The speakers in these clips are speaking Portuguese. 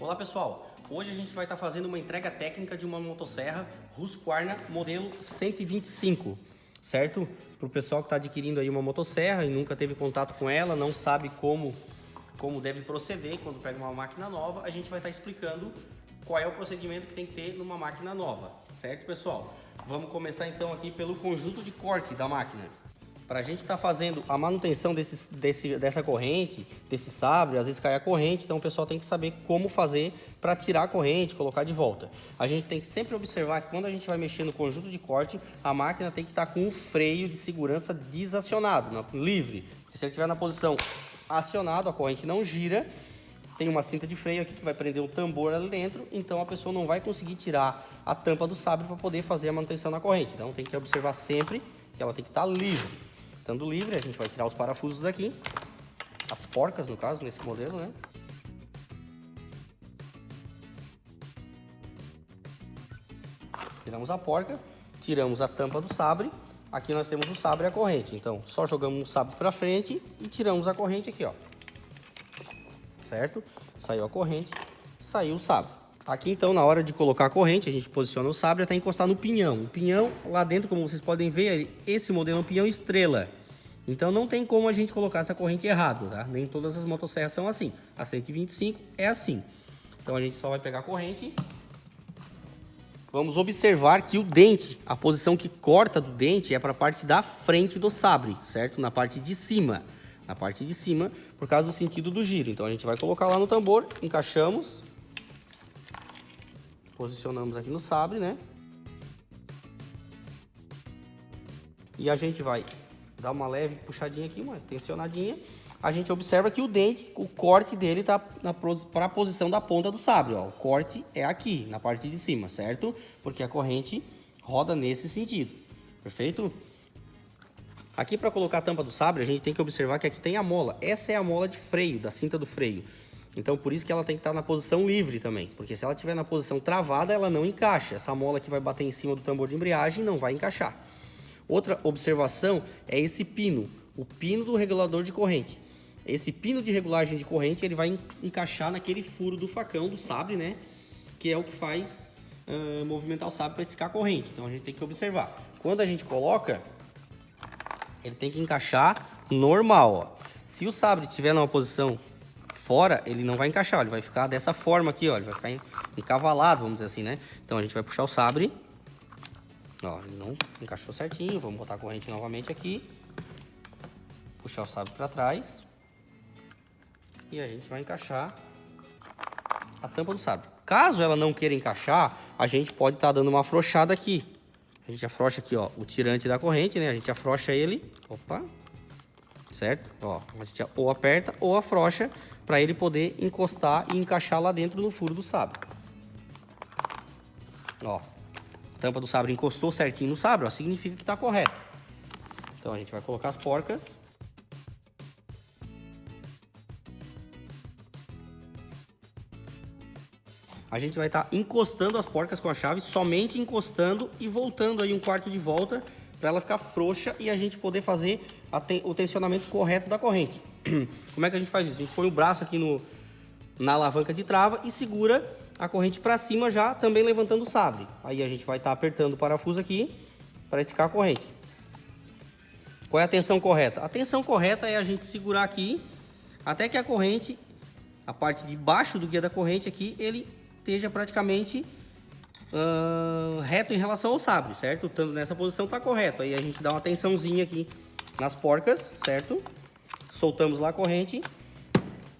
Olá pessoal, hoje a gente vai estar fazendo uma entrega técnica de uma motosserra Husqvarna modelo 125, certo? Para o pessoal que está adquirindo aí uma motosserra e nunca teve contato com ela, não sabe como deve proceder quando pega uma máquina nova, a gente vai estar explicando qual é o procedimento que tem que ter numa máquina nova, certo pessoal? Vamos começar então aqui pelo conjunto de corte da máquina. Para a gente estar fazendo a manutenção dessa corrente, desse sabre, às vezes cai a corrente, então o pessoal tem que saber como fazer para tirar a corrente, colocar de volta. A gente tem que sempre observar que quando a gente vai mexer no conjunto de corte, a máquina tem que estar com o freio de segurança desacionado, livre. Se ele estiver na posição acionado, a corrente não gira. Tem uma cinta de freio aqui que vai prender um tambor ali dentro, então a pessoa não vai conseguir tirar a tampa do sabre para poder fazer a manutenção na corrente. Então tem que observar sempre que ela tem que estar livre. Estando livre, a gente vai tirar os parafusos daqui, as porcas no caso, nesse modelo, né? Tiramos a porca, tiramos a tampa do sabre, aqui nós temos o sabre e a corrente, então só jogamos o sabre para frente e tiramos a corrente aqui, ó. Certo? Saiu a corrente, saiu o sabre. Aqui então, na hora de colocar a corrente, a gente posiciona o sabre até encostar no pinhão. O pinhão, lá dentro, como vocês podem ver, esse modelo é um pinhão estrela. Então não tem como a gente colocar essa corrente errado, tá? Nem todas as motosserras são assim. A 125 é assim. Então a gente só vai pegar a corrente. Vamos observar que o dente, a posição que corta do dente é para a parte da frente do sabre, certo? Na parte de cima. Na parte de cima, por causa do sentido do giro. Então a gente vai colocar lá no tambor, encaixamos. Posicionamos aqui no sabre, né? E a gente vai dar uma leve puxadinha aqui, uma tensionadinha. A gente observa que o dente, o corte dele tá para a posição da ponta do sabre, ó. O corte é aqui, na parte de cima, certo? Porque a corrente roda nesse sentido, perfeito? Aqui para colocar a tampa do sabre, a gente tem que observar que aqui tem a mola. Essa é a mola de freio, da cinta do freio. Então por isso que ela tem que estar na posição livre também, porque se ela estiver na posição travada, ela não encaixa. Essa mola que vai bater em cima do tambor de embreagem não vai encaixar. Outra observação é esse pino, o pino do regulador de corrente. Esse pino de regulagem de corrente, ele vai encaixar naquele furo do facão, do sabre, né? Que é o que faz movimentar o sabre para esticar a corrente. Então a gente tem que observar. Quando a gente coloca, ele tem que encaixar normal, ó. Se o sabre estiver numa posição fora, ele não vai encaixar, ele vai ficar dessa forma aqui, ó. Ele vai ficar encavalado, vamos dizer assim, né? Então a gente vai puxar o sabre. Ó, ele não encaixou certinho, vamos botar a corrente novamente aqui. Puxar o sabre para trás. E a gente vai encaixar a tampa do sabre. Caso ela não queira encaixar, a gente pode estar dando uma afrouxada aqui. A gente afrouxa aqui, ó, o tirante da corrente, né? A gente afrouxa ele, opa, certo? Ó, a gente ou aperta ou afrouxa para ele poder encostar e encaixar lá dentro no furo do sabre. Ó. A tampa do sabre encostou certinho no sabre, ó, significa que está correto. Então a gente vai colocar as porcas. A gente vai estar encostando as porcas com a chave, somente encostando e voltando aí um quarto de volta para ela ficar frouxa e a gente poder fazer o tensionamento correto da corrente. Como é que a gente faz isso? A gente põe o braço aqui na alavanca de trava e segura a corrente para cima já, também levantando o sabre. Aí a gente vai estar apertando o parafuso aqui para esticar a corrente. Qual é a tensão correta? A tensão correta é a gente segurar aqui até que a corrente, a parte de baixo do guia da corrente aqui, ele esteja praticamente reto em relação ao sabre, certo? Estando nessa posição tá correto. Aí a gente dá uma tensãozinha aqui nas porcas, certo? Soltamos lá a corrente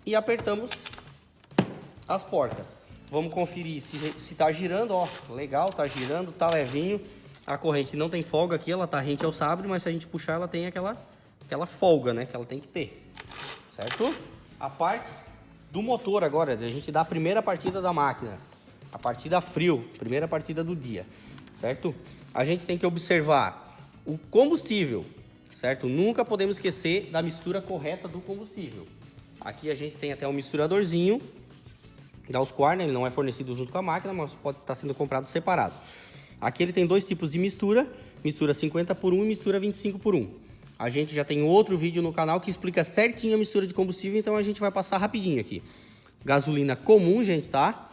e apertamos as porcas. Vamos conferir se tá girando, ó, legal, tá girando, tá levinho. A corrente não tem folga aqui, ela tá rente ao sabre, mas se a gente puxar ela tem aquela folga, né, que ela tem que ter, certo? A parte do motor agora, a gente dá a primeira partida da máquina, a partida frio, primeira partida do dia, certo? A gente tem que observar o combustível, certo? Nunca podemos esquecer da mistura correta do combustível. Aqui a gente tem até um misturadorzinho da Husqvarna, ele não é fornecido junto com a máquina, mas pode estar sendo comprado separado. Aqui ele tem dois tipos de mistura 50 por 1 e mistura 25 por 1. A gente já tem outro vídeo no canal que explica certinho a mistura de combustível, então a gente vai passar rapidinho aqui. gasolina comum, gente, tá?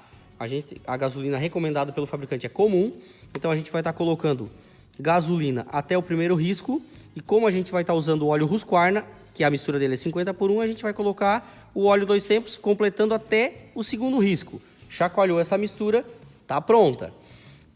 A gasolina recomendada pelo fabricante é comum. Então a gente vai estar colocando gasolina até o primeiro risco. E como a gente vai estar usando o óleo Husqvarna, que a mistura dele é 50/1, a gente vai colocar o óleo 2 tempos, completando até o segundo risco. Chacoalhou essa mistura, tá pronta.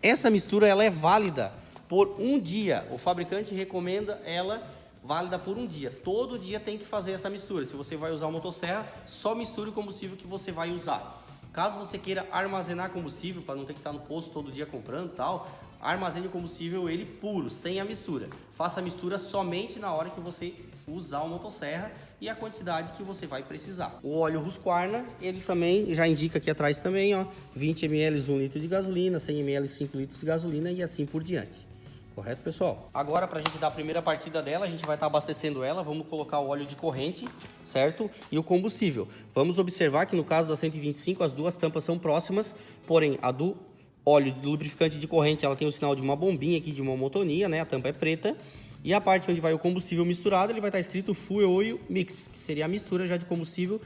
Essa mistura ela é válida por um dia. O fabricante recomenda ela válida por um dia. Todo dia tem que fazer essa mistura. Se você vai usar uma motosserra, só misture o combustível que você vai usar. Caso você queira armazenar combustível, para não ter que estar no posto todo dia comprando e tal, armazene o combustível ele puro, sem a mistura. Faça a mistura somente na hora que você usar uma motosserra e a quantidade que você vai precisar. O óleo Husqvarna, ele também já indica aqui atrás também, ó, 20 ml 1 litro de gasolina, 100 ml 5 litros de gasolina e assim por diante. Correto, pessoal? Agora, para a gente dar a primeira partida dela, a gente vai estar abastecendo ela. Vamos colocar o óleo de corrente, certo? E o combustível. Vamos observar que no caso da 125, as duas tampas são próximas, porém a do óleo do lubrificante de corrente, ela tem o sinal de uma bombinha aqui, de uma monotonia, né? A tampa é preta. E a parte onde vai o combustível misturado, ele vai estar escrito Fuel Oil Mix, que seria a mistura já de combustível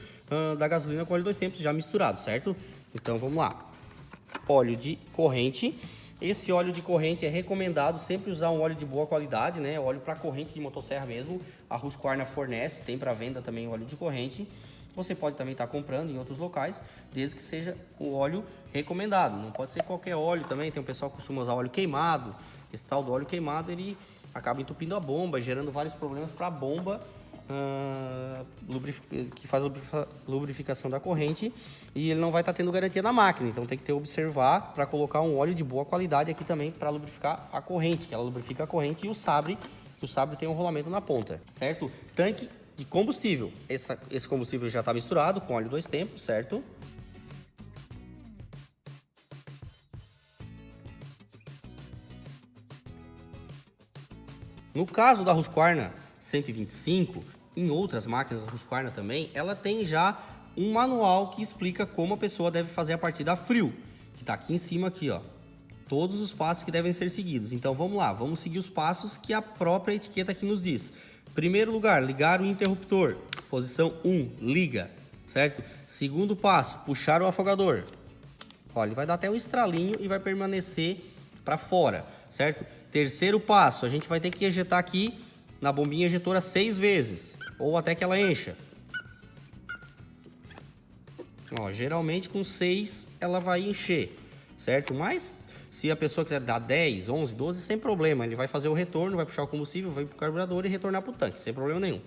da gasolina com óleo 2 tempos já misturado, certo? Então, vamos lá. Óleo de corrente. Esse óleo de corrente é recomendado sempre usar um óleo de boa qualidade, né? Óleo para corrente de motosserra mesmo. A Husqvarna fornece, tem para venda também o óleo de corrente. Você pode também estar comprando em outros locais, desde que seja o óleo recomendado. Não pode ser qualquer óleo também. Tem um pessoal que costuma usar óleo queimado. Esse tal do óleo queimado, ele acaba entupindo a bomba, gerando vários problemas para a bomba que faz a lubrificação da corrente, e ele não vai estar tendo garantia na máquina. Então tem que observar para colocar um óleo de boa qualidade aqui também para lubrificar a corrente, que ela lubrifica a corrente, e o sabre, que o sabre tem um rolamento na ponta, certo? Tanque de combustível. Esse combustível já está misturado com óleo 2 tempos, certo? No caso da Husqvarna 125, em outras máquinas da Husqvarna também, ela tem já um manual que explica como a pessoa deve fazer a partida a frio, que está aqui em cima aqui, ó. Todos os passos que devem ser seguidos. Então vamos lá, vamos seguir os passos que a própria etiqueta aqui nos diz. Primeiro lugar, ligar o interruptor. Posição 1, liga, certo? Segundo passo, puxar o afogador. Olha, ele vai dar até um estralinho e vai permanecer para fora, certo? Terceiro passo, a gente vai ter que ejetar aqui na bombinha ejetora 6 vezes, ou até que ela encha. Ó, geralmente com 6 ela vai encher, certo? Mas se a pessoa quiser dar 10, 11, 12, sem problema. Ele vai fazer o retorno, vai puxar o combustível, vai para o carburador e retornar para o tanque, sem problema nenhum.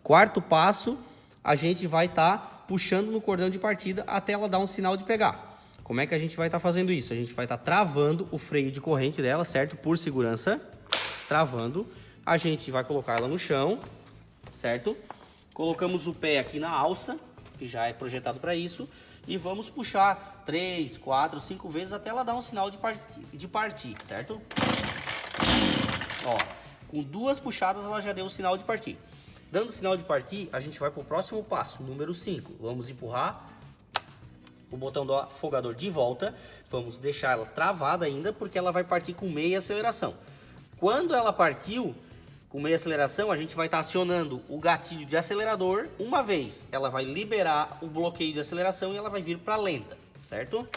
Quarto passo, a gente vai estar puxando no cordão de partida até ela dar um sinal de pegar. Como é que a gente vai estar fazendo isso? A gente vai estar travando o freio de corrente dela, certo? Por segurança, travando. A gente vai colocar ela no chão, certo? Colocamos o pé aqui na alça, que já é projetado para isso, e vamos puxar 3, 4, 5 vezes até ela dar um sinal de partir, certo? Ó, com 2 puxadas ela já deu o sinal de partir. Dando o sinal de partir, a gente vai para o próximo passo, número 5. Vamos empurrar o botão do afogador de volta, vamos deixar ela travada ainda, porque ela vai partir com meia aceleração. Quando ela partiu com meia aceleração, a gente vai estar acionando o gatilho de acelerador uma vez. Ela vai liberar o bloqueio de aceleração e ela vai vir para lenta, certo?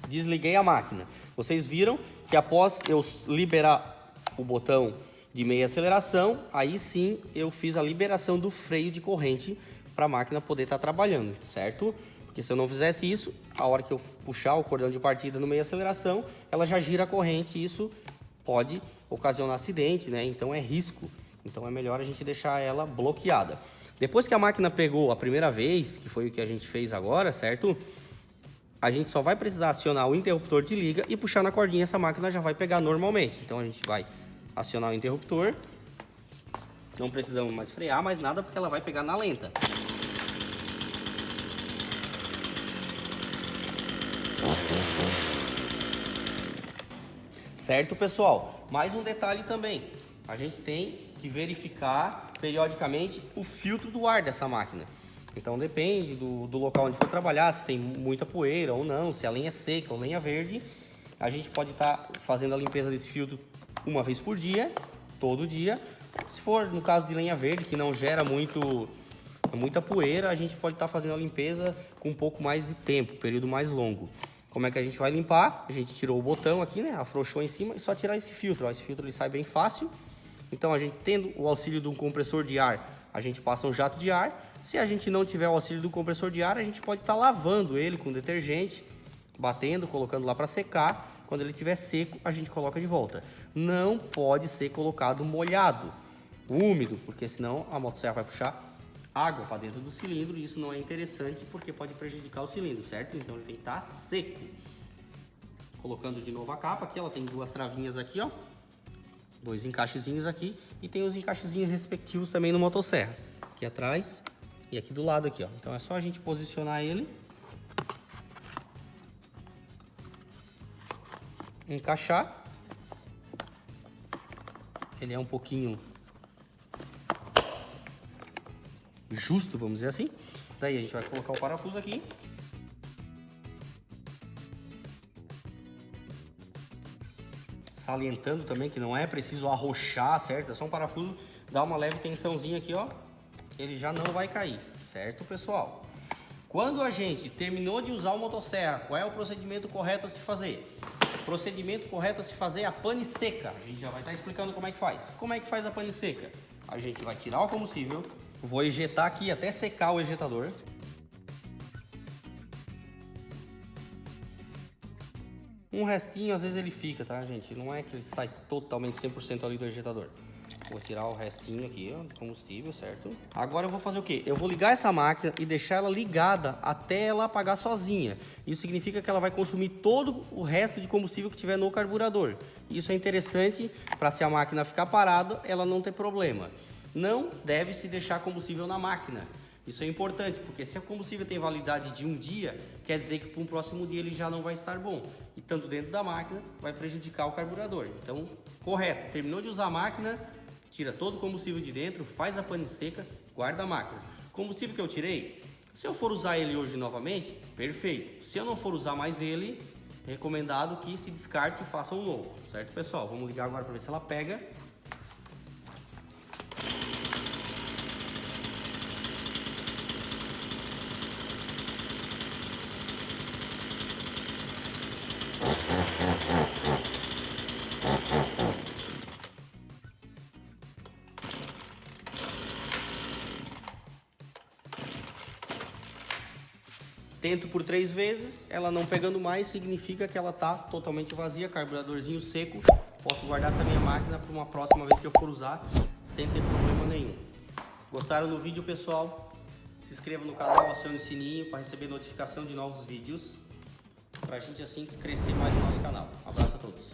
Desliguei a máquina. Vocês viram que após eu liberar o botão de meia aceleração, aí sim eu fiz a liberação do freio de corrente para a máquina poder estar trabalhando, certo? Porque se eu não fizesse isso, a hora que eu puxar o cordão de partida no meia aceleração, ela já gira a corrente e isso pode ocasionar acidente, né? Então é risco. Então é melhor a gente deixar ela bloqueada. Depois que a máquina pegou a primeira vez, que foi o que a gente fez agora, certo? A gente só vai precisar acionar o interruptor de liga e puxar na cordinha, essa máquina já vai pegar normalmente. Então a gente vai acionar o interruptor, não precisamos mais frear mais nada porque ela vai pegar na lenta. Certo, pessoal? Mais um detalhe também, a gente tem que verificar periodicamente o filtro do ar dessa máquina. Então depende do local onde for trabalhar, se tem muita poeira ou não, se a lenha é seca ou lenha verde. A gente pode estar fazendo a limpeza desse filtro uma vez por dia, todo dia. Se for no caso de lenha verde, que não gera muita poeira, a gente pode estar fazendo a limpeza com um pouco mais de tempo, período mais longo. Como é que a gente vai limpar? A gente tirou o botão aqui, né? Afrouxou em cima e só tirar esse filtro. Ó, esse filtro ele sai bem fácil. Então a gente tendo o auxílio de um compressor de ar, a gente passa um jato de ar. Se a gente não tiver o auxílio do compressor de ar, a gente pode estar lavando ele com detergente, batendo, colocando lá para secar. Quando ele estiver seco, a gente coloca de volta. Não pode ser colocado molhado, úmido, porque senão a motosserra vai puxar água para dentro do cilindro e isso não é interessante porque pode prejudicar o cilindro, certo? Então ele tem que estar seco. Colocando de novo a capa aqui, ela tem duas travinhas aqui, ó. Dois encaixezinhos aqui e tem os encaixezinhos respectivos também no motosserra. Aqui atrás e aqui do lado aqui, ó. Então é só a gente posicionar ele. Encaixar. Ele é um pouquinho justo, vamos dizer assim. Daí a gente vai colocar o parafuso aqui. Salientando também que não é preciso arrochar, certo? É só um parafuso, dá uma leve tensãozinha aqui, ó. Ele já não vai cair, certo, pessoal? Quando a gente terminou de usar o motosserra, qual é o procedimento correto a se fazer? O procedimento correto a se fazer é a pane seca. A gente já vai estar explicando como é que faz. Como é que faz a pane seca? A gente vai tirar o combustível, vou ejetar aqui até secar o ejetador. Um restinho, às vezes ele fica, tá, gente? Não é que ele sai totalmente 100% ali do ejetador. Vou tirar o restinho aqui, ó, do combustível, certo? Agora eu vou fazer o quê? Eu vou ligar essa máquina e deixar ela ligada até ela apagar sozinha. Isso significa que ela vai consumir todo o resto de combustível que tiver no carburador. Isso é interessante para, se a máquina ficar parada, ela não ter problema. Não deve se deixar combustível na máquina. Isso é importante, porque se o combustível tem validade de um dia, quer dizer que para um próximo dia ele já não vai estar bom. E estando dentro da máquina, vai prejudicar o carburador. Então, correto, terminou de usar a máquina, tira todo o combustível de dentro, faz a pane seca, guarda a máquina. Combustível que eu tirei, se eu for usar ele hoje novamente, perfeito. Se eu não for usar mais ele, é recomendado que se descarte e faça um novo, certo, pessoal? Vamos ligar agora para ver se ela pega. Tento por 3 vezes, ela não pegando mais, significa que ela está totalmente vazia, carburadorzinho seco. Posso guardar essa minha máquina para uma próxima vez que eu for usar, sem ter problema nenhum. Gostaram do vídeo, pessoal? Se inscreva no canal, acione o sininho para receber notificação de novos vídeos, para a gente assim crescer mais no nosso canal. Um abraço a todos.